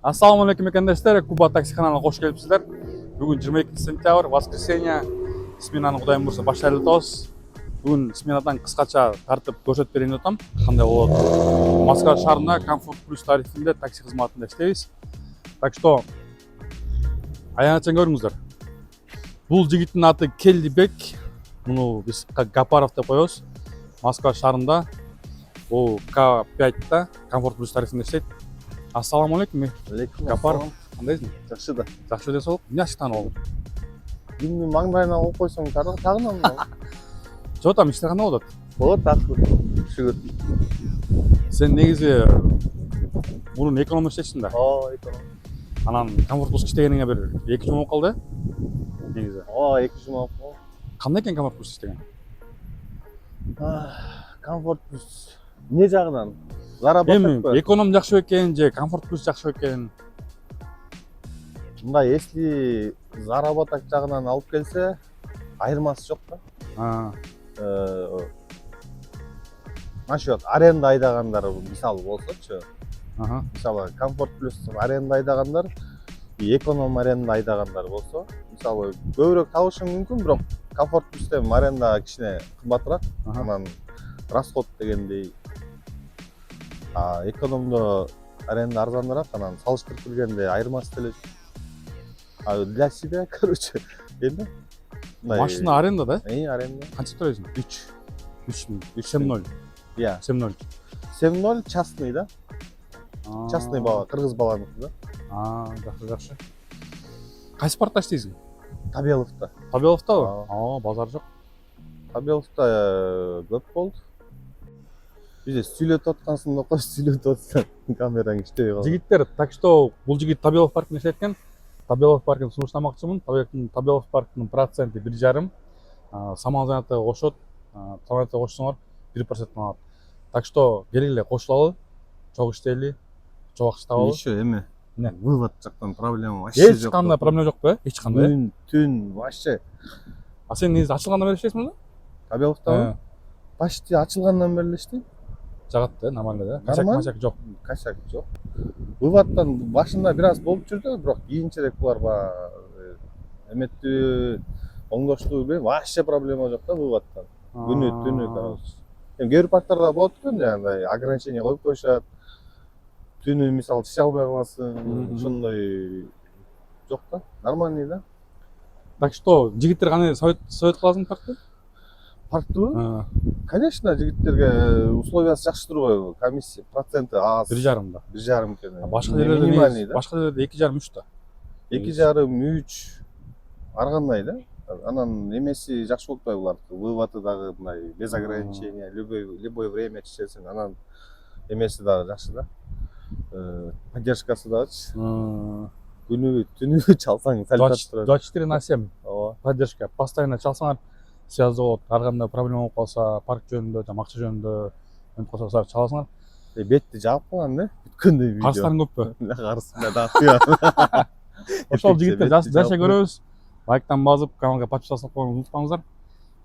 Ассаламу алейкум мекендештер, Куба такси каналына кош келипсиздер. Бүгүн 22 сентябрь, воскресенье. Сменаны кудайым бурса баштайлы атабыз. Бүгүн сменадан кыскача тартып көрсөтүп берейин деп атам. Кандай болот? Москва шаарында Комфорт Плюс тарифинде такси кызматында иштейбиз. Так что аянатчан көрүңүздөр. Бул жигиттин аты Келдибек. Муну биз Гапаров деп коебуз. Москва шаарында бул К5 Комфорт Плюс тарифинде иштейт. Ассаламу алейкум. Алейкум Гапаров. Кандайсың? Жакшы да. Жакшы десе болуп. Эмне ачыктан болду? Күндүн маңдайына коюп койсоң тагынан Жок, там иштер кандай болот? болот такыр. Шүгүр. Сен негизи мунун эконом иштейсиң да. Эконом. Анан Комфорт Плюс иштегениңе бир 2 жыл болуп калды. Негизи. 2 жыл болуп. Кандай экен Комфорт Плюс иштеген? Комфорт плюс. Не жагынан? Эми Заработок. эконом жакшы экен же Комфорт Плюс жакшы экен? Мындай, если заработок жагынан алып келсе, айырмасы жок да. Насчет аренда айдагандар мисалы болсочу. Мисалы Комфорт плюс аренда айдагандар, эконом аренда айдагандар болсо, мисалы көбүрөөк табышың мүмкүн, бирок Комфорт плюстен аренда кичине кымбатыраак. Анан расход дегендей. Экономдо аренда арзаныраак, анан салыштырып келгенде айырмасы деле. Для себя, короче, эми Машина аренда да? Аренда. Канча төлөйсүң? 3,0. Иә. 7,0. 7,0 частный да? Частный бала, кыргыз баланыкы да? Жакшы. Кайсы паркта иштейсиң? Табеловдо. Табеловдобу? Базар жок. Табеловдо көп болду. Биз сүйлөтүп аткансың кош, сүйлөтүп атсаң камераң иштебей калды. Жигиттер, так что бул жигит Табелов паркында иштейт экен. Табелов паркын сунуштамакчымын. Табелов паркынын проценти 1,5. Самозанятыга кошот. Самозанятыга кошсоңор 1% алат. Так что келгиле кошулалы, чогуу иштейли, чогуу акча табалы. Еще эме? Не? Вывод жактан проблема вообще жок. Эч кандай проблема жок бе? Эч кандай. Түн вообще. Сен негизи ачылгандан бери иштейсиң мында? Табеловдобу? Почти ачылгандан бери иштейм. Жагат да, нормально да. Качак жок. Качак жок. Выводтан башында бир аз болуп жүрдү, бирок кийинчерээк булар эметтүү, оңдоштуу вообще проблема жок да выводтан. Түнү короче. Кээ бир парктарда болот экен, жагандай ограничение коюп коюшат. Түнү мисалы ише албай каласың, ошондой жок да. Нормальный да. Так что жигиттер кандай совет кыласың паркты? Парктыбы? Конечно, жигиттерге условиясы жакшы турбайбы? Комиссия проценти аз. 1,5 да. 1,5 экен. Башка жерлерде минимальный да. Башка жерлерде 2,5-3 да. 2,5-3 ар кандай да. Анан эмеси жакшы болуп атпайбы булардыкы? Выводы дагы мындай без ограничения, любой время чечесиң. Анан эмеси дагы жакшы да. Поддержкасы дагычы. Күнүбү түнүбү чалсаң сәл тартып турат. 24/7. Ооба. Поддержка. Постоянно чалсаңар связь болот. Ар кандай проблема болуп калса, парк жөнүндө, акча жөнүндө өтүп калса чаласыңар. Бетти жаап калган да. Бүткөндөй видео. Карыстарың көппү? Карысында дагы. Ошол жигиттер жаша көрөбүз. Лайктан басып, каналга подписаться кылууну унутпаңыздар.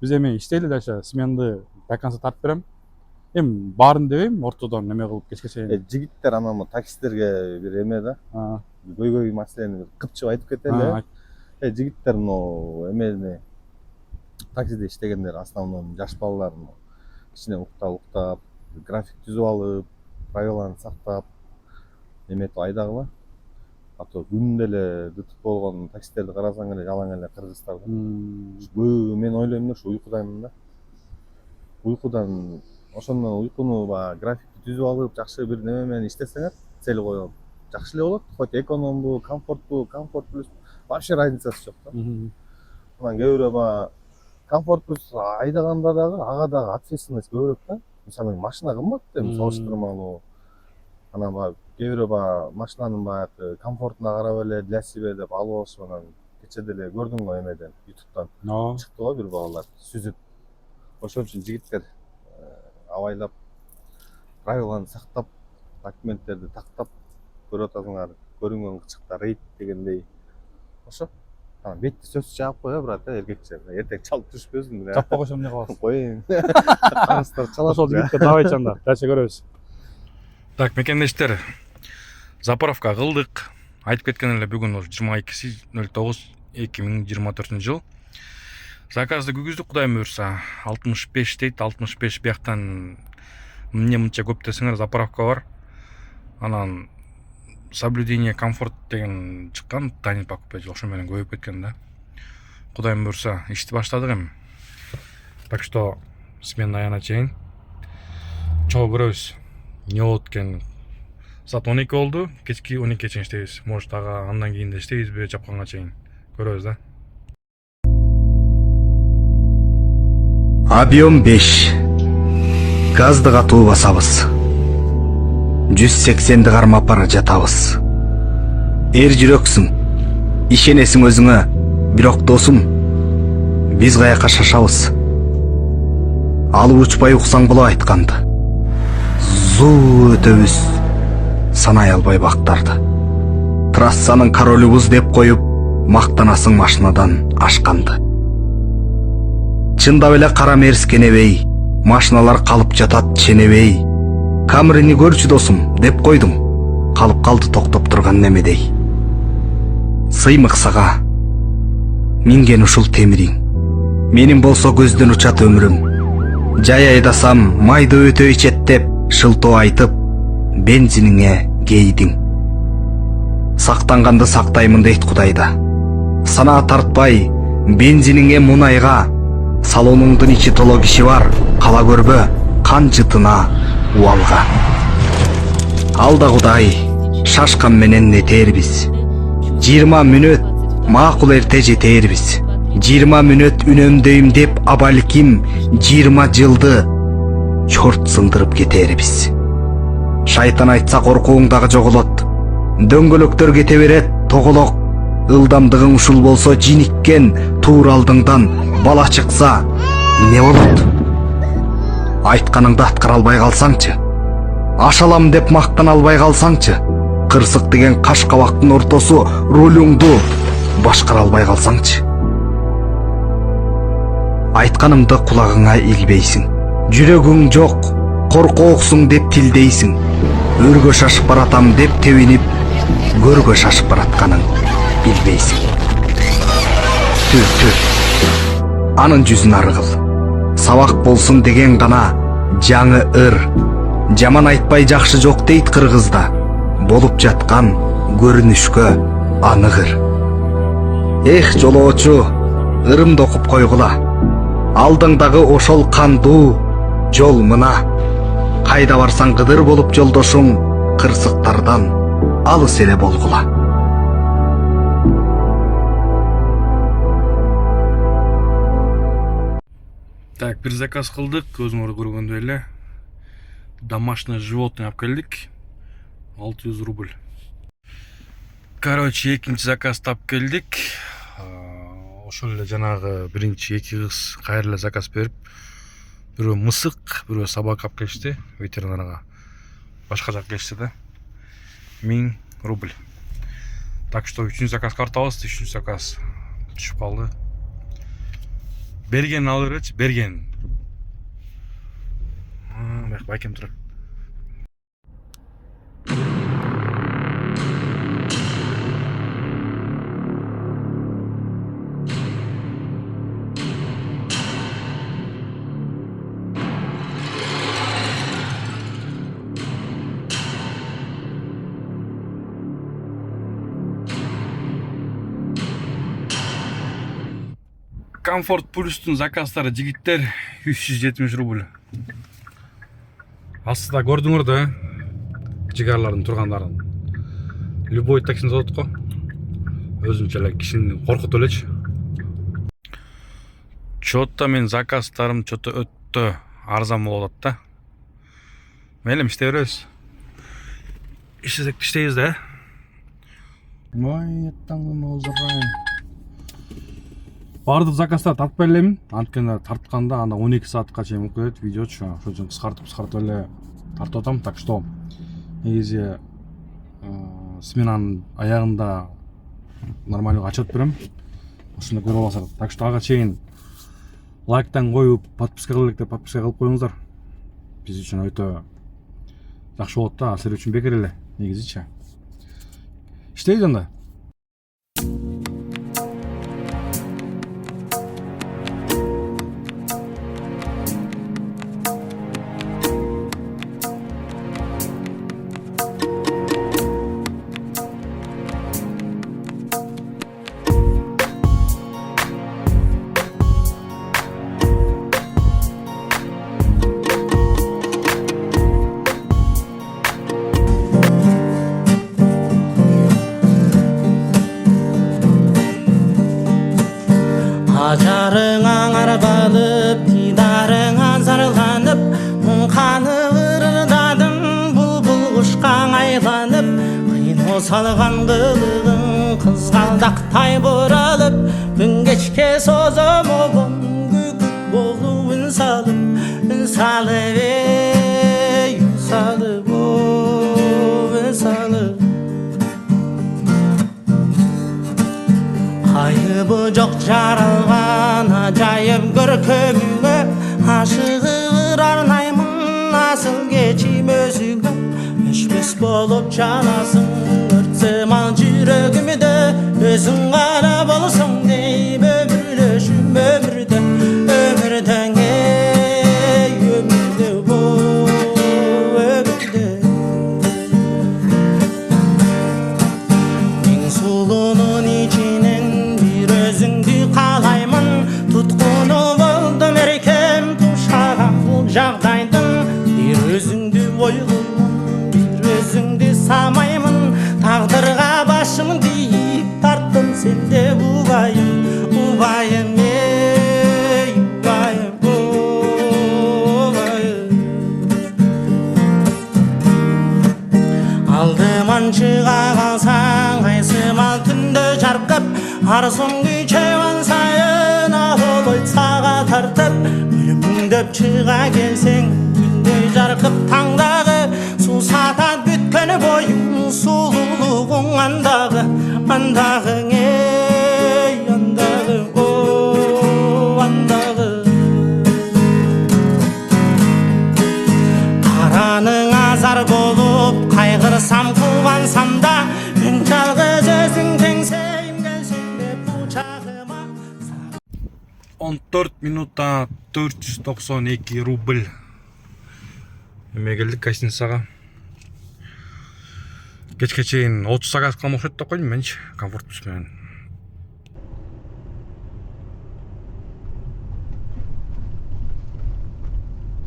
Биз эми иштейли дальше, сменды до конца тартып берем. Эми баарын дебейм, ортодон неме кылып кечке чейин. Жигиттер анан таксисттерге бир эме да. Көйгөй маселени кыпчып айтып кетели. Жигиттер эмени таксиде иштегендер основном жаш балалар кичине уктап, график түзүп алып, правиланы сактап эметип айдагыла. Ато күндө эле дытып болгон таксистерди карасаң эле жалаң эле кыргыздар да. Мен ойлойм да ушу уйкудан да. Уйкудан ошондон уйкуну графикти түзүп алып, жакшы бир неме менен иштесеңер, цель коюп, жакшы эле болот. Хоть экономбу, комфортбу, комфорт плюс вообще разницасы жок да. Анан кээ бирөө комфорт плюс айдаганда дагы ага дагы ответственность көбүрөөк да. Мисалы машина кымбат эми салыштырмалуу. Анан кээ бирөө машинанын баягы комфортуна карап эле для себя деп алып алышып, анан кече деле көрдүң го эмеден, YouTube'дан чыкты го бир балалар сүзүп. Ошон үчүн жигиттер абайлап, правиланы сактап, документтерди тактап көрүп атасыңар, көрүнгөн кычыкта рейд дегендей. Ошо. Анан бетти сөз жаап кой, брат, эркекче. Эртең чалып түшпөсүң. Жаппай койсом эмне кыласың? Коеюн. Карыстар чалат. Ошол жигитке давай чанда, дальше көрөбүз. Так, мекендештер. заправка кылдык. Айтып кеткен эле бүгүн 22.09.2024 жыл. Заказды күгүздүк, Кудайым буйрса. 65 дейт, 65 бияктан эмне мынча көп десеңер заправка бар. Анан соблюдение комфорт деген чыккан, Танин покупать ошо менен көбөйүп кеткен да. Кудайым буйрса, ишти баштадык эми. Так что смена аяна чейин чогуу көрөбүз. Не болот экен? Саат 12 болду, кечки 12 чейин иштейбиз. Может ага андан кийин да иштейбизби, чапканга чейин. Көрөбүз да. Объем 5. Газды катуу басабыз. 180ди кармап бара жатабыз. Эр жүрөксүң. Ишенесиң өзүңө. Бирок досум, биз каяка шашабыз. Алып учпай уксаң боло айтканды. Зуу өтөбүз. Санай албай бактарды. Трассанын королубуз деп коюп, мактанасың машинадан ашканды. Чындап эле кара мерскенебей, машиналар калып жатат ченебей. Камерини көрчү досум деп койдум. Калып калды токтоп турган немедей. Сыймык сага минген ушул темириң. Менин болсо көздөн учат өмүрүм. Жай айдасам майды өтө ичеттеп, шылтоо айтып, бензиниңе кейдиң. Сактанганды сактаймын дейт Кудайда. Санаа тартпай, бензиниңе мунайга, салонуңдун ичи толо киши бар, кала көрбө, кан жытына, уалга. Алда Кудай, шашкан менен нетербиз. 20 мүнөт макул эрте жетербиз. 20 мүнөт үнөмдөйм деп абалким 20 жылды чорт сындырып кетербиз. Шайтан айтса коркууң дагы жоголот. Дөңгөлөктөр кете берет, тоголок. Ылдамдыгың ушул болсо жиниккен, туура алдыңдан бала чыкса, не болот? Айтканыңды аткара албай калсаңчы? Ашалам деп мактана албай калсаңчы? Кырсык деген каш кабактын ортосу рулуңду башкара албай калсаңчы? Айтканымды кулагыңа илбейсиң. Жүрөгүң жок, коркооксуң деп тилдейсиң. Өргө шашып баратам деп тебинип, көргө шашып баратканың билбейсиң. Түр. Анын жүзүн арыгыл. Сабак болсун деген гана жаңы ыр. Жаман айтпай жакшы жок дейт кыргызда. Болуп жаткан көрүнүшкө аныгыр. Эх жолоочу, ырымды окуп койгула. Алдыңдагы ошол кандуу жол мына. Кайда барсаң кыдыр болуп жолдошуң, кырсыктардан алыс эле болгула. Так, бир заказ кылдык, өзүңөр көргөндөй эле. Домашний животное алып келдик. 600 рубль. Короче, экинчи заказ тап келдик. Ошол эле жанагы биринчи эки кыз кайра заказ берип, бирөө мысык, бирөө собака алып келишти ветеринарга. Башка жак келишти да. 1000 рубль. Так что үчүнчү заказ картабыз, үчүнчү заказ түшүп калды. Берген алып беречи, берген. Байкем турат. Комфорт плюстун заказдары жигиттер 370 рубль. Астыда көрдүңөр да, жигарлардын тургандарын. Любой таксини сатат го. Өзүнчө эле кишини коркутуп элечи. Чотто мен заказдарым чотто өтө арзан болуп атат да. Мейлим иштей беребиз. Иштесек иштейбиз да. Ой, таңым озурайм. Бардык заказдар тартпай элемин. Анткени тартканда анда 12 саатка чейин болуп кетет видеочу. Ошол үчүн кыскартып эле тартып атам. Так что негизи сменанын аягында нормалдуу ачып берем. Ошондо көрүп аласыздар. Так что ага чейин лайктан коюп, подписка кылып деп подписка кылып коюңуздар. Биз үчүн өтө жакшы болот да, силер үчүн бекер эле негизичи. иштейт анда. ажарың аңарғанып дидарың азарланып мұңқаны ырырдадым бұлбұл құшқан айланып қино салған қылығың қызғалдақтай бұралып күн кешке созым обым күкік болу үн салып үн салып үн салып айыбы жоқ жаралған ажайып көркеміңе ашығыр арнаймын асыл кечим өзіңе өшпес болып жанасың өртсемал жүрегімде өзің ғана болсың дейм өмірлешім өмірде өмірдің өмірде өмірде ең сұлуның içine өзіңді қалаймын тұтқыны болдым еркем тұшаған бұл жағдайдың бір өзіңді ойлаймын бір өзіңді самаймын тағдырға басымын дейіп тарттым сенде убайым убайым убайым убайым алдыман шыға қалсаң айсымал түнді жарқып арысың күйчеван сайын ауыл ойсаға тартып күлімдеп шыға келсең күндей жарқып таңдағы сусатат бүткені бойың сұлулығың андағы андағың андағы о андағы қараның азар болып қайғырсам қуансам да үн жалғыз өзің теңсең 14 минутта 492 рубль. Эме келдик гостиницага. Кечке чейин 30 саат калмак окшойт деп койдум менчи, комфортбуз менен.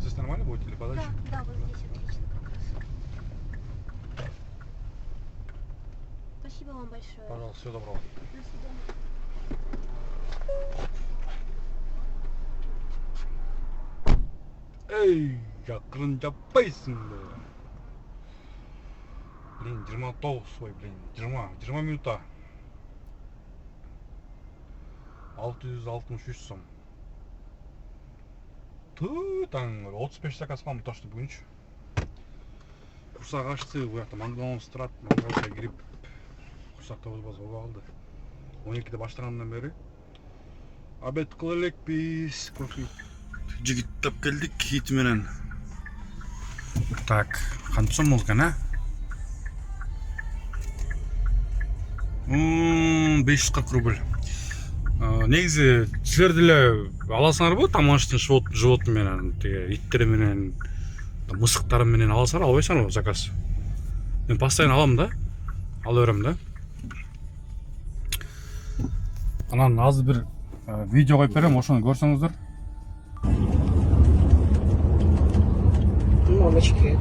Здесь нормально будет или подальше? Да, вот здесь отлично как раз. Спасибо вам большое. Пожалуйста, всего доброго. До свидания. Эй, жақын жаппайсың бе. Блин, 29 ой, блин, 20 минута. 663 сом. Таң 35 сакас қалмы ташты бүгінші. Құрсақ ашты, бұл жақта Макдональдс тұрады, Макдональдсқа кіріп, құрсақта өзбаз оға алды. 12-де баштағаннан бері. Обед қылылек біз, кофе. Жигиттеп келдик хит менен. Так, канча сом болгон, а? 540 рубль. Негизи силер деле аласыңарбы домашний животный менен, иттер менен, мысыктар менен аласыңар, албайсыңарбы заказ? Мен постоянно алам да, ала берем да. Анан азыр бир видео коюп берем, ошону көрсөңүздөр. Мамочки.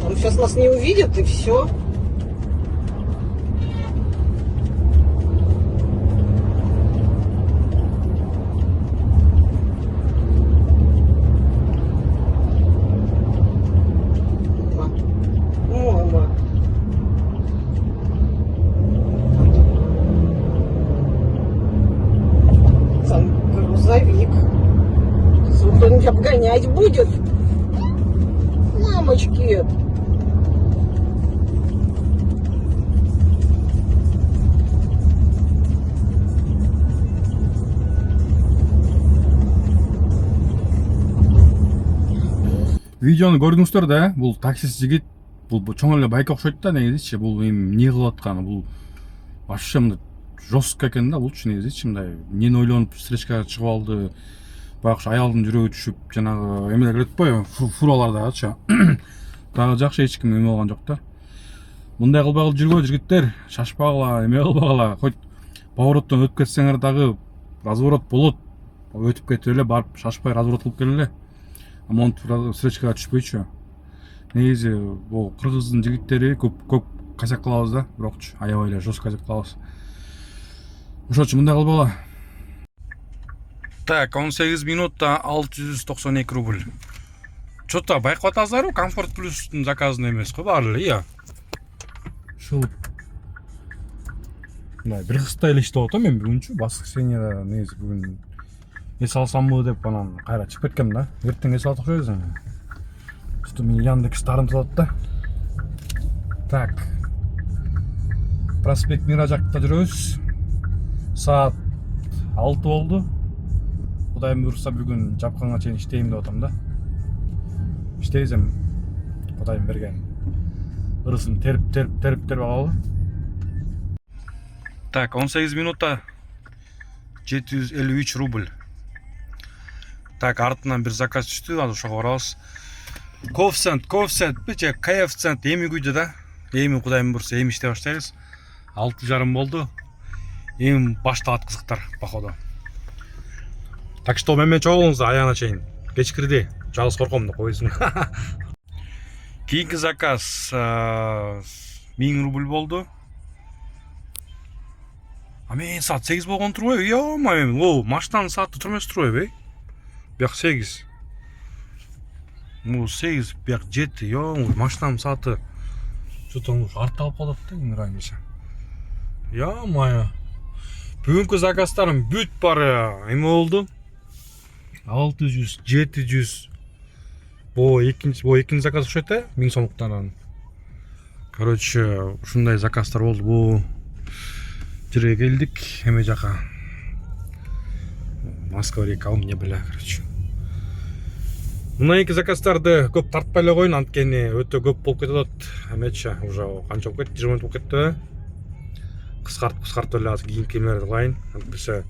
Он сейчас нас не увидит и все. Мама. Грузовик. Кто-нибудь обгонять будет? Мамочки. видеону көрдүңүздөр да, бул таксист жигит бул чоң эле байка окшойт да негизичи. Бул эми эмне кылып атканы, бул вообще мындай жестко экен да булчу негизичи. Мындай эмнени ойлонуп встречкага чыгып алды. Байкуш аялдын жүрөгү түшүп, жанагы эмелер келет го, фуралардагычы. Дагы жакшы эч ким эме болгон жок да. Мындай кылбай жүргөн жигиттер, шашпагыла, эме кылбагыла. Хоть повороттон өтүп кетсеңер дагы разворот болот. Өтүп кетип эле барып шашпай разворот кылып келеле. Монтип встречкага түшпөйчү. Негизи бул кыргыздын жигиттери көп казак кылабыз да, бирокчу аябай эле жестко казак кылабыз. Ошочу мындай кылбагыла. Так, 18 минутта 692 рубль. Чо-то байкап атасыздарбы? Комфорт плюстун заказын эмес го баары эле, ия. Ушул мындай бир кыздай эле иштеп атам мен бүгүнчү. Воскресеньеда негизи бүгүн эс алсамбы деп анан кайра чыгып кеткем да. Эртең эс алып окшойбуз эми. Что мен Яндекс тарынтылат да. Так. Проспект Мира жакта жүрөбүз. Саат 6 болду. Кудайым буйрса бүгүн жапканга чейин иштейм деп атам да. İşteyiz hem Kudayım bergen ырысын теріп алалы. Так, 18 минутта 753 рубль. Так, артынан бир заказ түштү, азыр ошого барабыз. Коэффициент же коэффициент эми күйдү да. Эми Кудайым буйрса эми иштей баштайбыз. 6,5 болду. Эми башталат кызыктар походу. Так что менен чогуу болуңуздар аягына чейин. Кечкирди. Жалгыз корком да койсун. Кийинки заказ 1000 рубль болду. А мен саат 8 болгон турбайбы? Ё-моё, о, машинанын сааты тура эмес турбайбы? Бияк 8. Ну, 8, бияк 7. Ё, машинанын сааты что-то арталып калат да, ыңырайымча. Ё-моё. Бүгүнкү заказдарым бүт бары эме болду. 600, 700. Бу экинчи заказ окшойт да, 1000 сомдуктан. Короче, ушундай заказдар болду. Бу жерге келдик, эме жака. Москва река у меня бля, короче. Мына эки заказдарды көп тартпай эле коюн, анткени өтө көп болуп кетип атат. Эмечи уже канча болуп кетти? 20 минут болуп кетти. Кыскартып эле азыр кийинки эмелерди кылайын. Антпесе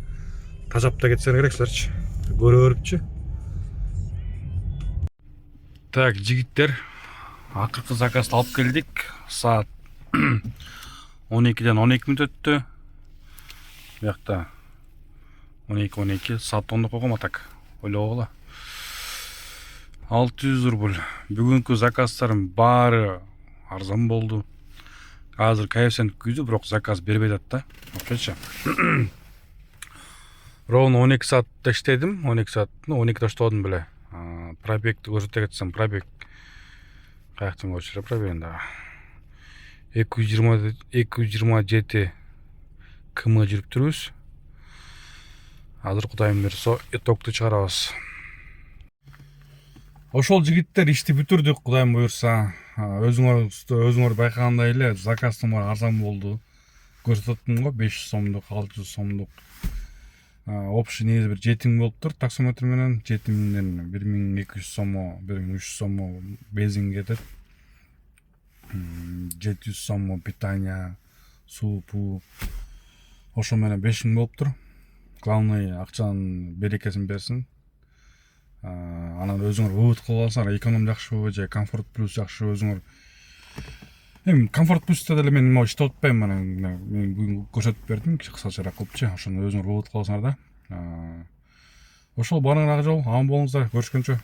тажап да кетсеңер керек силерчи. Көрө берипчи. Так, жигиттер, акыркы заказды алып келдик. Саат 12ден 12 мүнөт өттү. Буякта 12 саат 10 койгом атак. Ойлогула. 600 рубль. Бүгүнкү заказдарым баары арзан болду. Азыр коэффициент күйдү, бирок заказ бербей атат да. Окейчи. Ровно 12 саатта иштедим. 12 саат, 12 иштедим беле. Пробегти көрсөтө кетсем, пробег каяктан көрчүлөр пробегинде 227 км жүрүп турбуз. Азыр Кудайым буйрса итокту чыгарабыз. Ошол жигиттер ишти бүтүрдүк, Кудайым буйрса. Өзүңөр байкагандай эле заказдын баары арзан болду. Көрсөттүм го 500 сомдук, 600 сомдук. Общий негизи бир 7000 болуптур таксометр менен. 7000ден 1200 сому, 1300 сому бензин кетет. 700 сому питание, суу, пуу. Ошо менен 5000 болуптур. Главный акчанын берекесин берсин. Анан өзүңөр вывод кылып алсаңар, эконом жакшыбы же комфорт плюс жакшыбы өзүңөр. Эми комфорт плюс деле мен могу иштеп атпайм, мен бүгүн көрсөтүп бердим, кысачараак кылыпчы. Ошону өзүңөр вывод кыласыңар да. Ошол баарыңарга жол, аман болуңуздар, көрүшкөнчө.